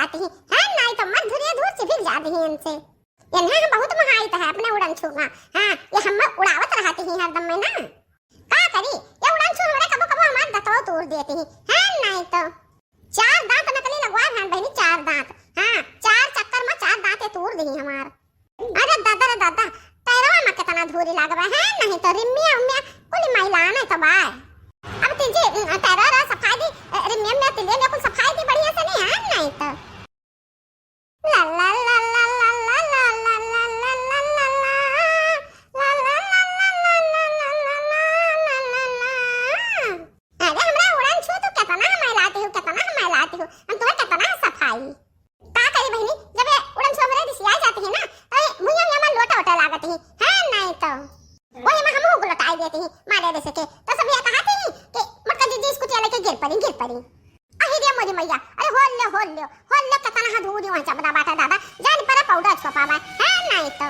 जाती है नहीं तो मत धुरिए धूर से फिर जाती है इनसे। ये ना बहुत महायत है अपने उड़न छूना। हां ये हम उड़ावत रहती है हरदम में ना। का करी ये उड़न छू हमारे कबो कबो हमार दांतों तोड़ देती है नहीं तो। चार दांत नकली लगवा है बहनी, चार दांत। हां चार चक्कर में चार दांत तोड़ दी हमार। अरे दादा रे दादा पैरवा में कितना धूरी लागवा है नहीं तो रिमिया उमिया कुल महिला ने तो बाय। अब तुझे पैरवा सफाई दी रिमिया में तिले में कुल सफाई दी बढ़िया से नहीं है नहीं तो। ला ला ला ला ला ला ला ला ला ला ला ला ला। अरे हमरा उड़न छू तो कितना महिलाती हूँ, कितना महिलाती हूँ हम तुम्हें कितना सफाई। का करी बहनी जब ये उड़न छू हमारे दिसिया जाती है ना तो मुझे यहाँ लोटा वोटा लागती है नहीं तो। वही में हम लोटाई देती है मारे दे सके तो सब ये कहती है कि मटका जी स्कूटी लेके गिर पड़ी। अहि रे मोदी मैया अरे होल ले कितना हाथ धो दियो चबदा बाटा दादा जान पर पाउडर छपावा है नहीं तो।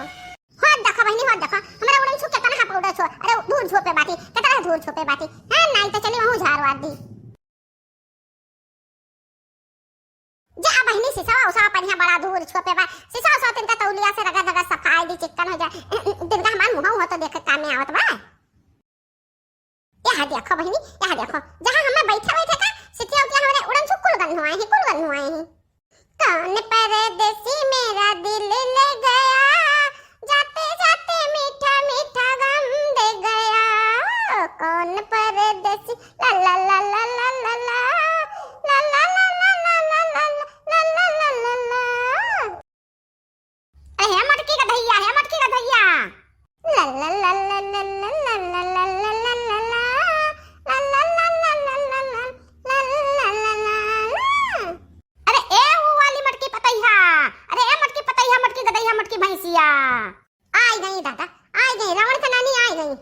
हो देखो बहनी हो देखो हमरा उड़न छू कितना हा पाउडर छो अरे धूल छुपे बाटी कितना धूल छुपे बाटी है नहीं तो। चली वहु झाड़वा दी जा बहनी सिसावा उसा पर बड़ा धूल छुपे बा सिसा तिनका तौलिया से रगा रगा सफाई दी चिकन हो जाए तिनका हमान मुंह हो तो देख काम में आवत बा। यहां देखो बहनी यहां देखो जहां हम बैठे का सिटिया उटिया हमारे उड़न छू कुल गन हुआ है। कौन परदेसी मेरा दिल ले गया जाते जाते मीठा मीठा गम दे गया। कौन परदेसी ला ला ला ला ला ला ला ला ला ला ला ला ला ला ला ला ला। अरे मटकी का धैया है मटकी का धैया ला ला ला ला ला ला ला ला ला ला ला ला। मटकी भैंसिया आई गई दादा आई गई रावण का नानी आई गई।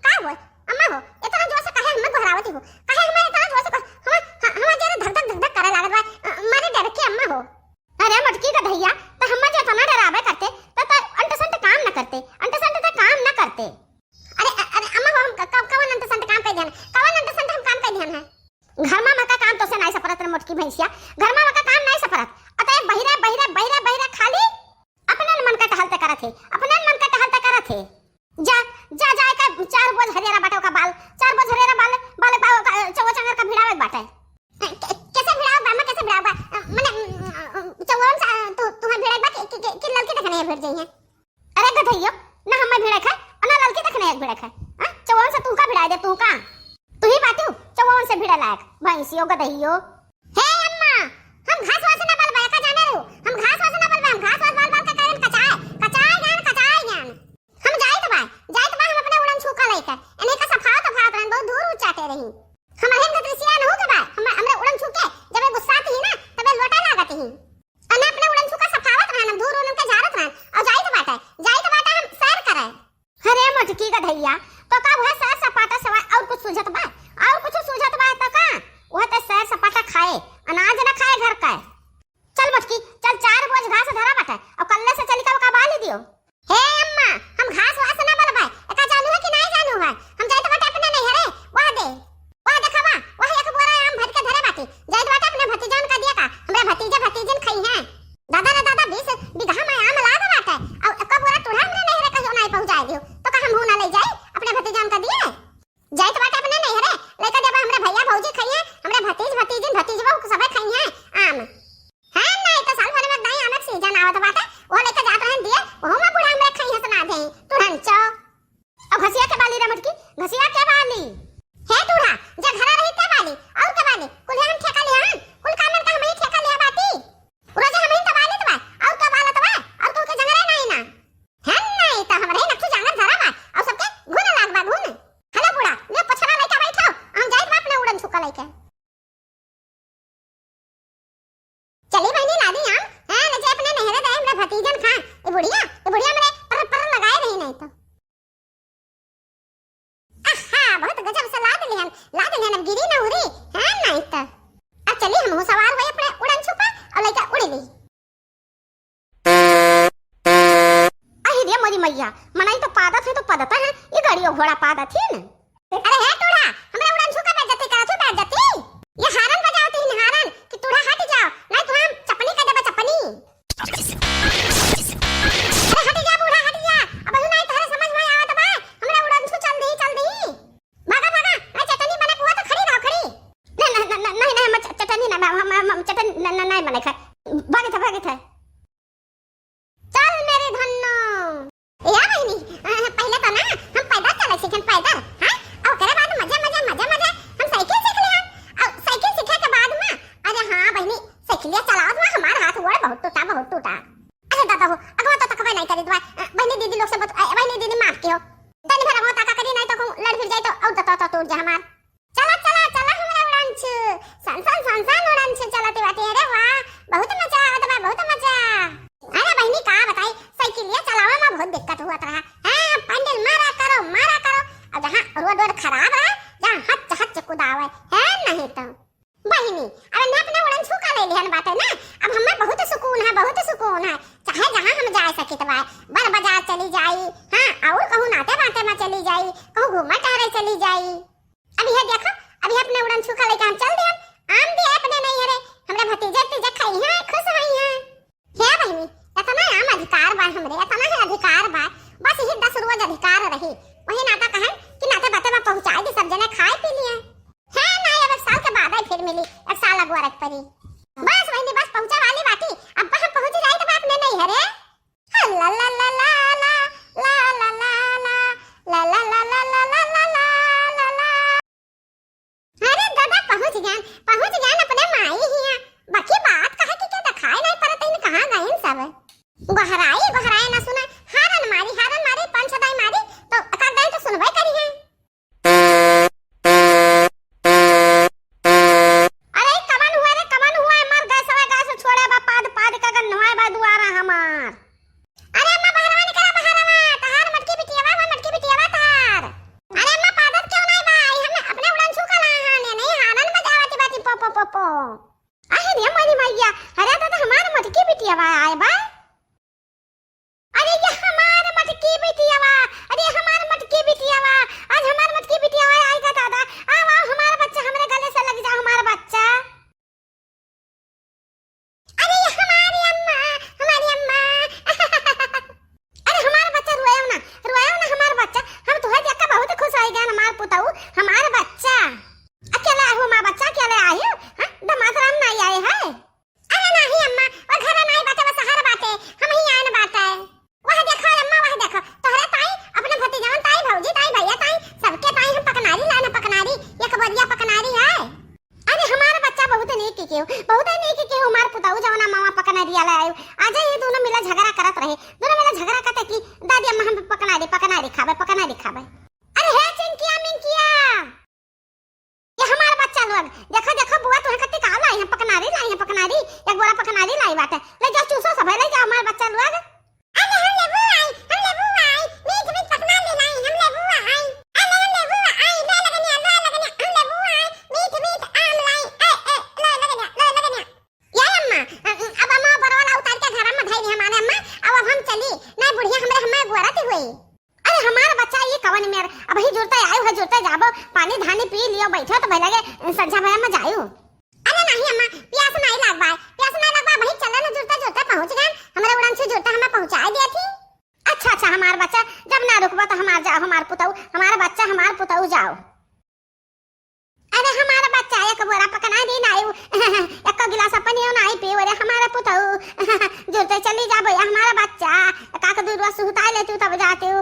का हुआ अम्मा हो इतना जोर से कहे हिम्मत भरावती हो कहे मैं इतना जोर से हम जरा धक धक करे लागत बा मारे डर के अम्मा हो। अरे मटकी का भैया तो हम जे इतना डरावे करते तो अंटसंट काम न करते अरे अम्मा हो हम कवन अंटसंट काम पे ध्यान कवन अंटसंट हम काम पे ध्यान है। घर में मका काम तो से नहीं सपरत रे मोटकी भैंसिया घर में मका काम नहीं सपरत अतः बहिरा खाली अपने मन का टहलते करत है अपने मन का टहलते करत है। जा जा जाए का चार बोझ हरियारा बाटो का बाल चार बोझ हरियारा बाल चौवा चंगर का भिड़ावे बाटे कैसे भिड़ाव बा मैं कैसे भिड़ाव बा माने चौवन सा तुम्हारे भिड़ाई बा कि लड़की देखने भिड़ जाई है। अरे गधइयो ना हम भिड़े खाए और ना लड़की देखने एक भिड़े खाए हां चौवन से तू का भिड़ाई दे तू ही बाटू चौवन से भिड़ा लायक भैंसियो गधइयो। हे अम्मा हम घास वास ना बल का जाने रो हम घास वास ना बल हम घास वास बाल का कारण कचाए ज्ञान हम जाई तो बा हम अपने उड़न छू का लेके एने का सफाओ तो फात रन बहुत दूर उचाते रही हम हेन दृश्य न हो के बा हम हमरे उड़न छू के जब गुस्सा थी ना तबे लोटा लागत ही अने अपने उड़न छू का सफावत रहन दूर उनन के झारत रहन और जाई तो बाटा हम सैर करे। अरे मटकी का भैया तो का वह सैर सपाटा सवा और कुछ सूझत बा तो का वह तो सैर सपाटा खाए अनाज ना खाए घर का। चल मटकी चल चार बोझ घास धरा बाटे और कल्ले से चली का बाली दियो। हे अम्मा हम घास वास ना बलबा एका जानू है कि नहीं जानू है हम जाई तो बाटे अपने नहीं हरे वह देखवा वह एक बोरा आम भर के धरे बाटे जाई तो बाटे अपने भतीजन का दिया का हमरा भतीजन खाई है। दादा रे दादा 20 बीघा में आम लाग बाटे और एक बोरा टुढ़ा हमने नहीं हरे कहियो नहीं पहुंचाए दियो तो का हम हो ना ले जाई अपने भतीजन का दिए जाई तो बाटे अपने नहीं हरे लेके देबा हमरे भैया भौजी खाई है हमरे भतीजवा सब खाई है आम है नहीं तो साल भर में नहीं आम का सीजन आवत बाटे वो लेके जात रहन दिए वो में बुढ़ा हमरे खाई है सुना दे तुरंत चो। अब घसिया के बाली रे मटकी घसिया के बाली हे तुड़ा जे घरा रही के बाली और के बाली कुल हम ठेका लिया कुल काम का हम ही ठेका लिया बाती रोज हम ही तो बाली तो और का बाला तो और कुल के जंगरे नहीं ना है नहीं तो हमरे नक्की जंगर धरा बा और सबके घुन लाग बा घुन हेलो बुढ़ा ले पछड़ा लेके बैठो हम जाई बाप ने उड़न छुका लेके चली बहनी लादी आम हां ले अपने नहरे दे हमरा भतीजन खा ए बुढ़िया मेरे पर लगाए नहीं तो आहा बहुत गजब से लाद लिहन अब गिरी ना उरी हां नहीं तो। अब चली हम सवार हुए अपने उड़न छुपा और लेके उड़ी ली। अहि रे मोरी मैया मनाई तो पादत है तो पदता है ये गाड़ियों घोड़ा पादत है ना। अरे है टूढ़ा हमरा उड़न छुका पे जती करत बैठ जती ये हारन बजावती है हारन कि टूढ़ा नहीं बने खा भागे थे चल मेरे धन्नो या बहनी पहले तो ना हम पैदल चले सीखन पैदल हां और करे बाद मजा हम साइकिल सीख ले और साइकिल सीखे के बाद में अरे हां बहनी साइकिल चलाओ तो हमारा हाथ गोड़ बहुत टूटा अरे दादा हो अगवा तो तकबे नहीं करी दवा बहनी दीदी लोग से बहनी दीदी माफ कियो तनी भरा होता का करी नहीं तो लड़ फिर जाए तो औ तो टूट जा हमार चला हमरा उड़ान छ सन उड़ान छ चलाते बाटे अरे वाह बहुत मजा आवत बा बहुत मजा अरे बहनी का बताई साइकिलिया चलावे में बहुत दिक्कत हुआ था हां पैडल मारा करो अब जहां रोड खराब है जहां हच कुदावे है नहीं तो बहनी अब ने अपना उड़न छुका ले लिहन बात है ना अब हमें बहुत सुकून है चाहे जहां हम जा सके तो बड़ बाजार चली जाई हां और कहूं नाते बाते में चली जाई कहूं घूमा टहरे चली जाई अभी है देखो अभी अपने उड़न छुका लेके हम चल दिए आम भी अपने नहीं है रे हमरा भतीजे खाई है खुश है हे बहनी इतना आम अधिकार बा हमरे इतना है अधिकार बा बस ही 10 रोज अधिकार रही वही नाता कहे कि नाते बाते में पहुंचाए दी सब जने खाए पी लिए है ना अब एक साल के बाद फिर मिली एक साल अगवा रख पड़ी बस वही बस पहुंचा वाली बाटी अब हम पहुंच जाए तो बात नहीं है रे ला ला ला ला ला ला ला ला ला ला ला ला ला ला ला ला ला अरे दादा पहुंच गए अपने माई हिया बाकी बात कहे कि क्या दिखाई नहीं पड़त इन कहां गए सब गहराई ना सुना हारन मारी पांच सदाई मारी तो का गए तो सुनबे करी है अरे कवन हुआ मर गए सवा छोड़े बा पाद का गन्नवा बा दुआरा हमार अरे अम्मा बहरवा निकला बहरवा तहार मटकी बिटियावा तार अरे अम्मा पादत क्यों नहीं भाई हम अपने उड़न छुका लाने नहीं हारन बजावती बाती पो अरे रे मारी मैया अरे दादा हमार मटकी बिटियावा आए बा अरे ये हमार मटकी बिटियावा आज हमार मटकी बिटियावा आएगा दादा आओ हमारा बच्चा हमरे गले से लग जाओ हमारा बच्चा अरे ये हमारी अम्मा अरे हमारा बच्चा रोयो ना हमारा बच्चा हम तुम्हें देखकर बहुत खुश हो गए हमार पुताऊ हमारा बच्चा अकेले आयो मां बच्चा अकेले आयो हां दामाद राम नहीं आए है अरे नहीं अम्मा और घर नहीं बाटे बस हर बाटे हम ही आए बाटे वह देखो अम्मा वह देखो तोहरे ताई अपने भतीजावन ताई भौजी ताई भैया ताई सबके ताई हम पकनारी एक बरिया पकनारी है अरे हमारा बच्चा बहुत नीक के हमार पुताऊ जवना मामा पकनारी आला आयो आज ये दोनों मिला झगड़ा करत रहे दोनों मिला झगड़ा करते कि दादी अम्मा हम पकनारी खावे अरे हे चिंकिया ये हमारा बच्चा लोग देखो बुआ तुम्हें कत्ती का लाई है पकनारी एक बोरा पकनारी लाई बात है ले जाओ चूसो सब ले जाओ हमारा बच्चा लोग अरे हम लेबू आई मीठ पकना ले लाई हम लेबू आई अरे हम लेबू आई ले लगनिया हम लेबू आई मीठ आम लाई ले लगनिया या अम्मा अब अम्मा बरवाला उतार के घर में धाई हमारे अम्मा अब हम चली नहीं बुढ़िया हमें गोरती हुई अरे हमारा बच्चा ये कवन में अब ही जुड़ता जाबो पानी धानी पी लियो बैठो तो भले संझा भरा में जायो अरे नहीं अम्मा प्यास नहीं लगबा वही चला ना जुड़ता पहुंच गए हमरे उड़न से जुड़ता हमें पहुंचा दिया थी अच्छा हमारा बच्चा जब ना रुकबा तो हमार पुताऊ जाओ अरे हमारा बच्चा एक बोरा पकना दी नायू एक गिलास पानी नहीं पी अरे हमारा पुताऊ जुड़ते चली जाबो हमारा बच्चा काक दूर सुता ले तू तब जाते हो